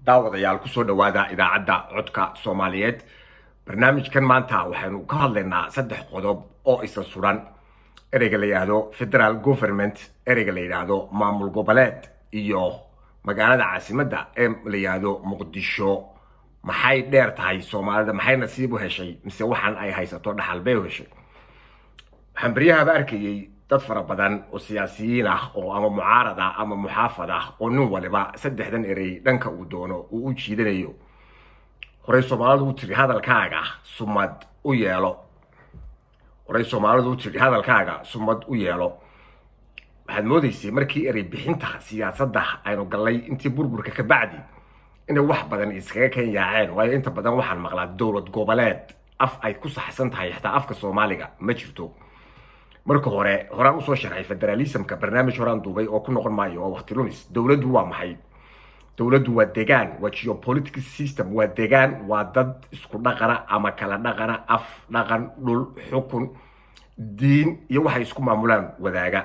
daawadayaal ku soo dhawaada idaacadda codka Soomaaliyeed. barnaamijkan maanta waxaanu ka hadlaynaa saddex qodob oo isla suran. ereyga la yiraahdo federal government, ereyga la yiraahdo maamul goboleed, iyo magaalada caasimadda ee la yiraahdo Muqdisho. maxay dheer tahay Soomaalida, maxay nasiib u heshay mise waxaan ay haysato dhaxal bay u heshay? waxaan baryaha arkayay dad fara badan oo siyaasiyiin ah oo ama mucaarad ah ama muxaafad ah oo nin waliba saddexdan erey dhanka uu doono uu u jiidanayo. horey Soomaalidu u tiri hadalkaaga sumad u yeelo. waxaad moodaysay markii erey bixinta siyaasadda aynu galay intii burburka ka bacdi inay wax badan iskaga kan yaaceen, waayo inta badan waxaan maqlaa dowlad goboleed af ay ku saxsan tahay xitaa afka Soomaaliga ma jirto. marka horaan usoo sharxay federalismka barnaamij horaan duubay oo ku noqon maayo oo waqti lumis. dowladdu waa maxay? dowladdu waa degaan, waa geopolitical system, waa degaan, waa dad isku dhaqana ama kala dhaqana, af, dhaqan, dhul, xukun, diin iyo waxay isku maamulaan wadaaga.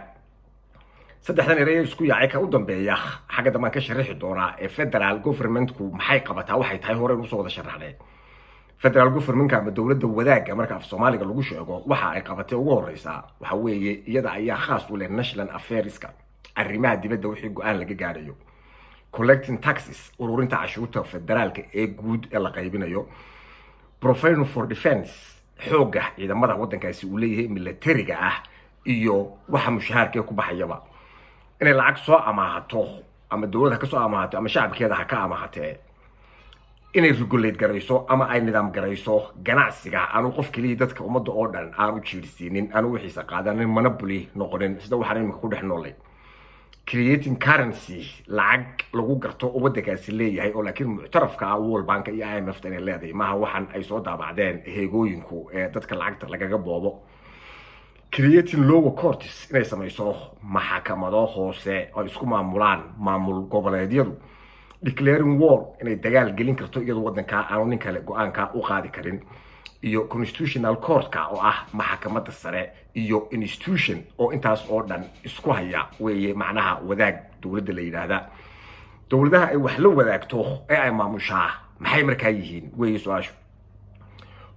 saddexdan erey isku yaacay ka u dambeeya xagga dambe ka sharaxi doonaa ee federal governmentku maxay qabataa, waxay tahay hore usoo wada sharaxnay. federal government ama dowladda wadaaga marka af Soomaaliga lagu sheego waxa ay qabatay ugu horeysa waxa weeye iyada ayaa khaas u leh national affairska, arrimaha dibadda wixii go'aan laga gaarayo, collecting taxes, ururinta cashuurta federaalka ee guud ee la qaybinayo, providing for defense, xooga ciidamada waddankaasi uu leeyahay militariga ah, iyo waxa mushaharka ku baxayaba. inay lacag soo amaahato ama dowladda ka soo amaahato ama shacabkeeda ha ka amaahatee, inay regulate garayso ama ay nidaam garayso ganacsiga aanu qof kaliya dadka ummadda oo dhan aanu jiirsiinin, aanu wixiisa qaadanin, monopoly noqonin sida waxaan imika ku dhex noolay. creating currency, lacag lagu garto oo waddankaasi leeyahay oo laakiin muctarafka ah World Bank iyo IMF inay leedahay maaha waxaan ay soo daabacdeen heegooyinku ee dadka lacagta lagaga boobo. creating lower courts, inay samayso maxkamado hoose oo isku maamulaan maamul goboleedyadu. declaring war, inay dagaal gelin karto iyadoo waddanka aanu nin kale go'aanka u qaadi karin. iyo constitutional courtka oo ah maxkamadda sare iyo institution oo intaas oo dhan isku haya weeye macnaha wadaag dowladda la yiraahdaa. dowladaha ay wax la wadaagto ee ay maamushaa maxay markaa yihiin weeye su'aashu.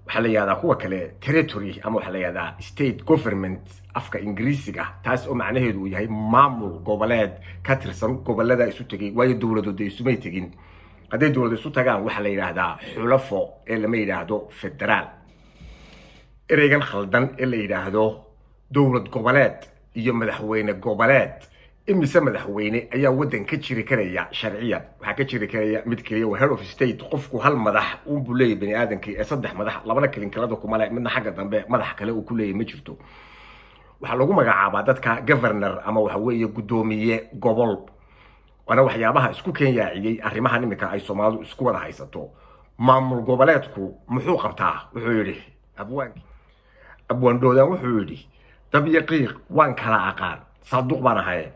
waxaa la yiraahdaa kuwa kale territory ama waxaa la yiraahdaa state government afka Ingiriisiga, taas oo macnaheedu uu yahay maamul goboleed ka tirsan gobolada isu tagay, waayo dowladooda isumay tegin. hadday dowladda isu tagaan waxaa la yiraahdaa xulafo ee lama yiraahdo federaal. ereygan khaldan ee la yiraahdo dowlad goboleed iyo madaxweyne goboleed, imise madaxweyne ayaa waddan ka jiri karaya sharciyan? waxaa ka jiri karaya mid kaliya waa head of state. qofku hal madax uu buleeyay bani aadamkii ee saddex madax labana kalinkilada kuma leh, midna xagga dambe madax kale uu ku leeyahay ma jirto. waxaa lagu magacaabaa dadka governor ama waxa weeye gudoomiye gobol. waana waxyaabaha isku keenyaaciyay arrimaha imika ay Soomaalidu isku wada haysato. maamul goboleedku muxuu qabtaa? wuxuu yiri abwaan doodaan wuxuu yiri dab yaqiiq waan kala aqaan saduq baan ahay.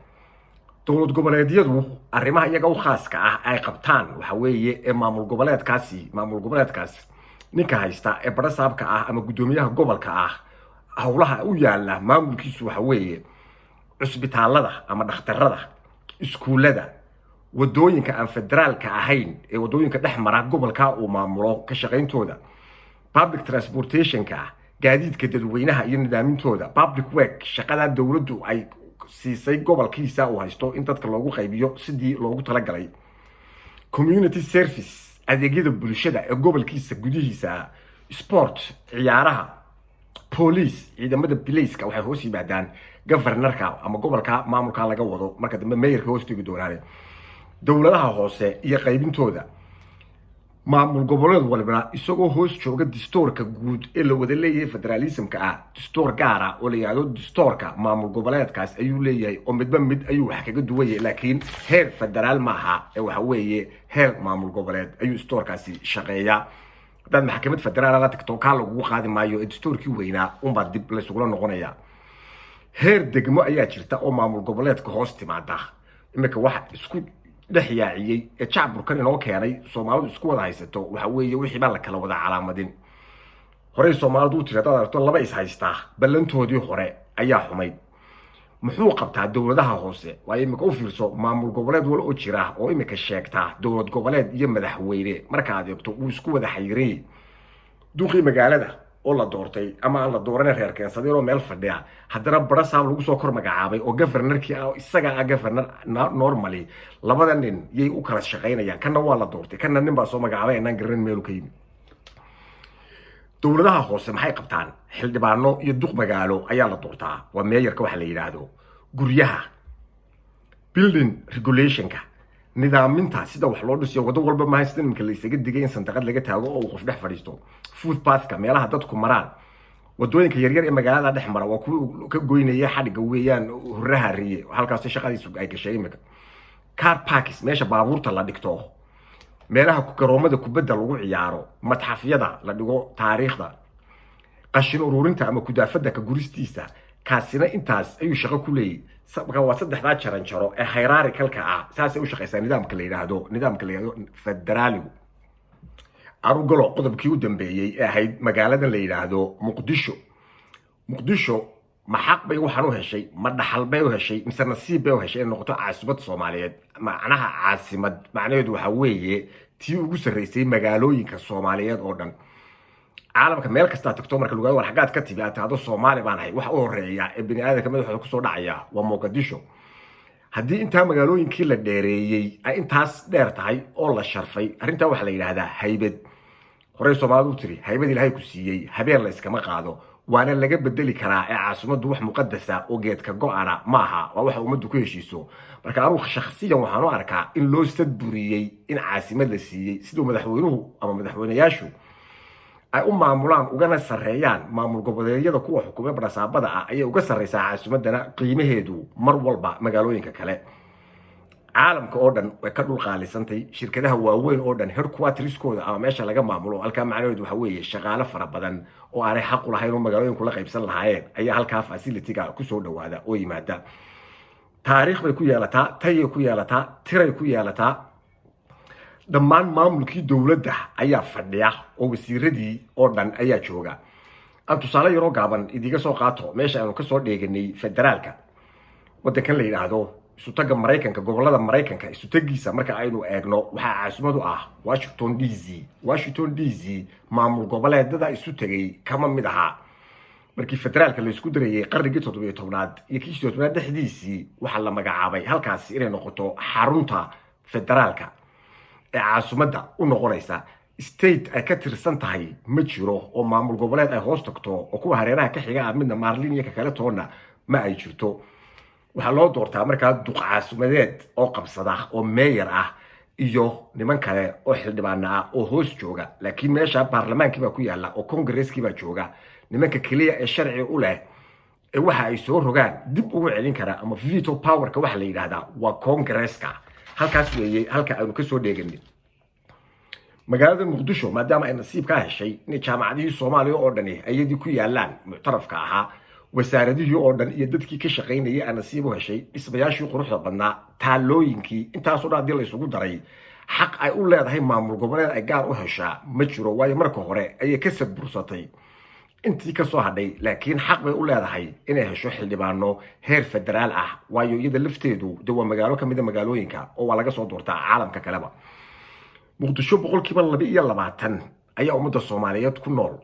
dowlad goboleedyadu arrimaha iyaga u khaaska ah ay qabtaan waxa weeye ee maamul goboleedkaas ninka haysta ee barasaabka ah ama gudoomiyaha gobolka ah hawlaha u yaala maamulkiisu waxa weeye cusbitaalada ama dhakhtarada, iskuulada, wadooyinka aan federaalka ahayn ee wadooyinka dhex mara gobolka uu maamulo ka shaqayntooda, public transportationka, gaadiidka dadweynaha iyo nidaamintooda, public work, shaqada dowladdu ay siisay gobolkiisa uu haysto in dadka loogu qaybiyo sidii loogu talagalay, community service, adeegyada bulshada ee gobolkiisa gudihiisa, sport, ciyaaraha, police, ciidamada bilayska waxay hoos yimaadaan governorka ama gobolka maamulka laga wado marka dambe mayorka hoos tagi doonaan. dowladaha hoose iyo qaybintooda, maamul goboleed walba isagoo hoos jooga dastuurka guud ee la wada leeyahay federalismka ah. dastuur gaar ah oo la yiraahdo dastuurka maamul goboleedkaas ayuu leeyahay oo midba mid ayuu wax kaga duwan yahay, laakiin heer federaal maaha ee waxa weeye heer maamul goboleed ayuu dastuurkaasi shaqeeyaa. dad maxkamad federaal la tagto ka lagu qaadi maayo, dastuurkii weynaa unba dib la isugu noqonaya. heer degmo ayaa jirta oo maamul goboleedka hoos timaada. imika wax isku dhex yaaciyay ee shacabkan inoo keenay Soomaalidu isku wada haysato waxa weeye wixii baa la kala wada calaamadin. horey Soomaalidu u tirada aragto laba is haystaa ballantoodii hore ayaa xumayd. muxuu qabtaa dowladaha hoose waayo imika u fiirso maamul goboleed wal oo jira oo imika sheegtaa dowlad goboleed iyo madaxweyne marka aad eegto uu isku wada xayiray duqii magaalada oo la doortay ama aan la dooran reer keensaday oo meel fadhiya haddana barasaab lagu soo kor magacaabay oo governorkii isaga governor normally labada nin yay u kala shaqeynayaan kana waa la doortay kana nin baa soo magacaabay inaan garan meel ka yimid dowladaha hoose maxay qabtaan xildhibaano iyo duq magaalo ayaa la doortaa waa meeyarka waxa la yiraahdo guryaha building regulationka nidaaminta sida wax loo dhisiyo wado walba ma haystaan imka la isaga digay in sandaqad laga taago oo qof dhex fadhiisto footpathka meelaha dadku maraan wadooyinka yaryar ee magaalada dhex mara waa kuwa ka goynaya xadhiga weeyaan huraha riye halkaas shaqadiisu ay gashay imika car parks meesha baabuurta la dhigto meelaha garoomada kubadda lagu ciyaaro matxafyada la dhigo taariikhda qashin ururinta ama kudaafada ka guristiisa kaasina intaas ayuu shaqo ku leeyahay sababka waa saddexda jaran jaro ee hierarchical-ka ah saasay u shaqeysaa nidaamka la yiraahdo federaaligu arugalo qodobkii u dambeeyay ee ahayd magaalada la yiraahdo muqdisho ma xaq bay waxaan u heshay ma dhaxal bay u heshay mise nasiib bay u heshay in noqoto caasimad Soomaaliyeed macnaha caasimad macnaheedu waxa weeye tii ugu sareysay magaalooyinka Soomaaliyeed oo dhan caalamka meel kasta tagto marka lagu war xaqaad ka tibaataado Soomaali baan ahay wax u horeeya ee bini aadamka madaxooda ku soo dhacaya waa Muqdisho haddii inta magaalooyinkii la dheereeyay ay intaas dheer tahay oo la sharfay arinta waxa la yiraahdaa haybad hore Soomaalidu tiri haybad Ilaahay ku siiyay habeen la iskama qaado waana laga bedeli karaa ee caasimadu wax muqaddasa oo geedka go'ana maaha waa waxa umadu ku heshiiso marka aruux shakhsiyan waxaan u arkaa in loo sadburiyay in caasimad la siiyay sidoo madaxweynuhu ama madaxweynayaashu ay u maamulaan ugana sareeyaan maamul goboleedyada kuwa xukuumada barasaabada ah ay uga sareysaa caasimadana qiimaheedu mar walba magaalooyinka kale caalamka oo dhan way ka dhul qaalisantay shirkadaha waaweyn oo dhan headquarterskooda ama meesha laga maamulo halka macnaheedu waxa weeye shaqaale fara badan oo aanay xaq u lahayn oo magaalooyinku la qaybsan lahaayeen ayaa halka facility-ga ku soo dhawaada oo yimaada taariikh bay ku yeelataa tay ku yeelataa tiray ku yeelataa dhammaan maamulkii dowladda ayaa fadhiya oo wasiiradii oo dhan ayaa jooga aan tusaale yaro gaaban idiga soo qaato meesha aanu ka soo dheeganay federaalka wadankan la yiraahdo isu taga Mareykanka gobolada Mareykanka isu tagiisa marka aynu eegno waxa caasimadu ah Washington DC maamul goboleedada isu tagay kama mid aha markii federaalka la isku darayay qarnigii 17aad iyo kii 18aad dhexdiisii waxa la magacaabay halkaas inay noqoto xarunta federaalka ee caasimada u noqonaysa state ay ka tirsan tahay ma jiro oo maamul goboleed ay hoos tagto oo kuwa hareeraha ka xiga midna Maarlin iyo kale toona ma ay jirto waxa loo doortaa markaa duq caasimadeed oo qabsada oo meeyar ah iyo niman kale oo xildhibaan ah oo hoos jooga laakiin meesha baarlamaankii baa ku yaala oo congress-kii baa jooga nimanka kaliya ee sharci u leh ee waxa ay soo rogaan dib ugu celin kara ama veto power-ka waxa la yiraahdaa waa congress-ka halkaas weeye halka aanu ka soo dheeganay magaalada Muqdisho maadaama ay nasiib ka heshay in jaamacadihii Soomaaliya oo dhan ayadii ku yaalaan muctarafka ahaa wasaaradihii oo dhan iyo dadkii ka shaqeynayay aan nasiib u heshay isbayaashii quruxda badnaa taalooyinkii intaas oo dhan la isugu daray xaq ay u leedahay maamul goboleed ay gaar u heshaa ma jiro waayo marka hore ay ka sadbursatay intii ka soo hadhay laakiin xaq bay u leedahay inay hesho xildhibaano heer federaal ah waayo iyada lafteedu waa magaalo kamid ah magaalooyinka oo waa laga soo doortaa caalamka kaleba Muqdisho 22% ayaa ummadda Soomaaliyeed ku nool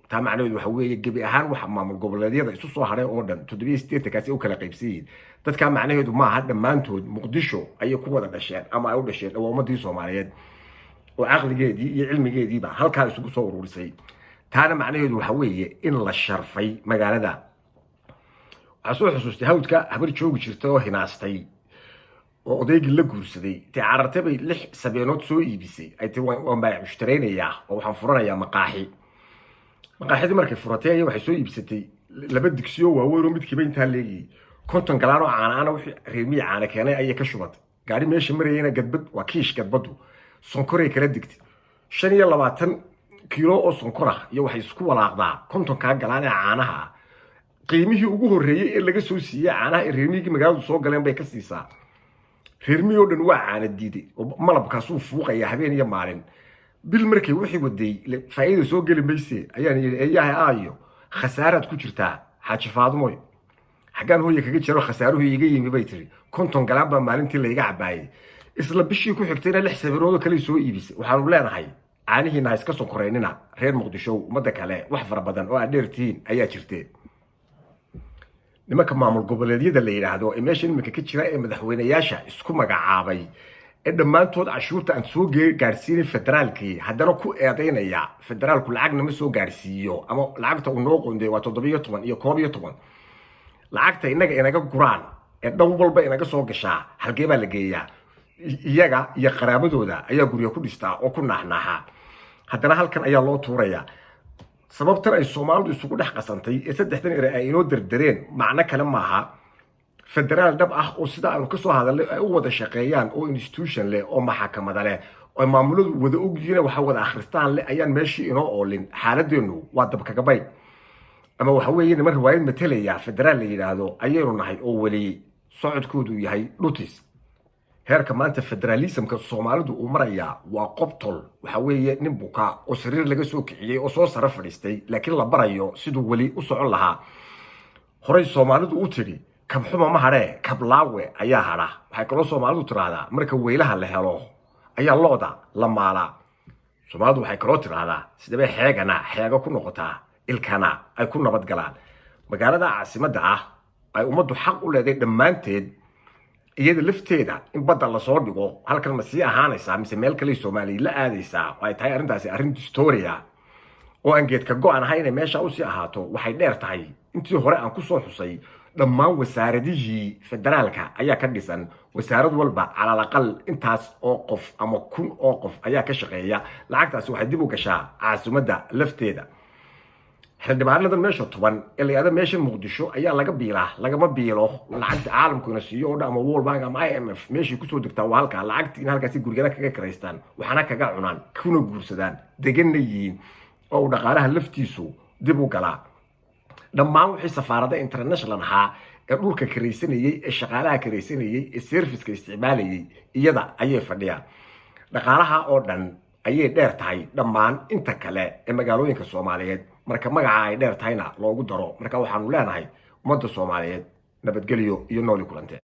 taa macnaheedu waxa weeye gabi ahaan waxa maamul goboleedyada isu soo haray oo dhan 78 kaasi u kala qaybsiin dadka macnaheedu ma aha dhamaantood Muqdisho ay ku wada dhasheen ama ay u dhasheen ummadii Soomaaliyeed oo aqligeedii iyo cilmigeedii ba halka isugu soo ururisay taana macnaheedu waxa weeye in la sharfay magaalada asoo xusuustay hawdka habar joogi jirtay oo hinaastay oo odaygii la guursaday tii carartay bay 6 sabeenood soo iibisay ay tii waan baa mushtaraynaya oo waxaan furanayaa maqaaxidii markay furatay ay waxay soo iibsatay laba digsiyo waaweyn oo midkiiba inta leeyay konton galaan oo caana wixii reemiye caana keenay ay ka shubatay gaari meesha marayna gadbad waa kiish gadbadu sonkoray kala digtay 25 kilo oo sonkor ah iyo waxay isku walaaqdaa konton ka galaan caanaha qiimihii ugu horeeyay ee laga soo siiyay caanaha ee reemiyigii magaaladu soo galeen bay ka siisaa reemiyo dhan waa caana diiday oo malabkaas uu fuuqaya habeen iyo maalin bil markay wixii waday faa'iido soo gali maysay ayaan yiri eeyahay aayo khasaarad ku jirta xaaji Faadumo xagaan hooyo kaga jiro khasaaruhu iga yimi bay tiri konton galaan baa maalintii layga cabaayay isla bishii ku xigtayna 6 sabirood kale soo iibisay waxaanu leenahay caanihiina iska soo koreynina reer muqdisho umada kale wax fara badan oo dheertiin ayaa jirtay nimanka maamul goboleedyada la yiraahdo ee meesha nimanka ka jira ee madaxweynayaasha isku magacaabay ee dhamaantood cashuurta aan soo gaarsiin federaalkii haddana ku eedeynaya federaalku lacagna ma soo gaarsiiyo ama lacagta uu noo qoonday waa 17 iyo 11 lacagta inaga guraan ee dhan walba inaga soo gashaa halkee baa la geeyaa iyaga iyo qaraabadooda ayaa guriga ku dhistaa oo ku naxnaxa haddana halkan ayaa loo tuuraya sababtan ay Soomaalidu isugu dhex qasantay ee saddexdan eray ay inoo dardareen macna kale maaha federaal dhab ah oo sida aanu ka soo hadalay ay u wada shaqeeyaan oo institution leh oo maxkamada leh oo maamuladu wada ogyihiin waxa wada akhristaan leh ayaan meeshii inoo oolin xaaladeenu waa dab kaga bay ama waxa weeye niman riwaayad matalaya federaal la yiraahdo ayaynu nahay oo wali socodkoodu yahay dhutis heerka maanta federalismka Soomaalidu uu maraya waa qobtol waxa weeye nin buka oo sariir laga soo kiciyay oo soo sara fadhiistay laakiin la barayo sidoo wali u socon lahaa horay Soomaalidu u tiri kabxuma ma hare kablaawe ayaa hara waxay kaloo Soomaalidu tiraahdaa marka weylaha la helo ayaa looda la maala Soomaalidu waxay kaloo tiraahdaa sidaba xeega ku noqotaa ilkana ay ku nabad galaan magaalada caasimadda ah ay umadu xaq u leedahay dhamaanteed iyada lafteeda in badda la soo dhigo halkan ma sii ahaanaysa mise meel kale Soomaaliya la aadaysa way tahay arintaasi arin historia oo aan geedka go'an ahayn meesha u sii ahaato waxay dheer tahay intii hore aan ku soo xusay dhammaan wasaaradihii federaalka ayaa ka dhisan wasaarad walba cala aqal intaas oo qof ama 1000 oo qof ayaa ka shaqeeya lacagtaasi waxay dib u gashaa caasimadda lafteeda xildhibaanada meesha 10 ilaa meesha Muqdisho ayaa lagama biilo lacagta caalamkuna siiyo oo dhama World Bank ama IMF meeshii ku soo degtaa waa halka lacagtii halkaasi guriga kaga kareystaan waxana kaga cunaan kuna guursadaan deganayeen oo dhaqaalaha laftiisu dib u galaa dhammaan wixii safaarada international ha ee dhulka kareysanayay ee shaqaalaha kareysanayay ee serviceka isticmaalayay iyada ayay fadhiyaan dhaqaalaha oo dhan ayay dheer tahay dhammaan inta kale ee magaalooyinka Soomaaliyeed marka magaca ay dheer tahayna loogu daro marka waxaanu leenahay ummadda Soomaaliyeed nabadgelyo iyo nooli kulante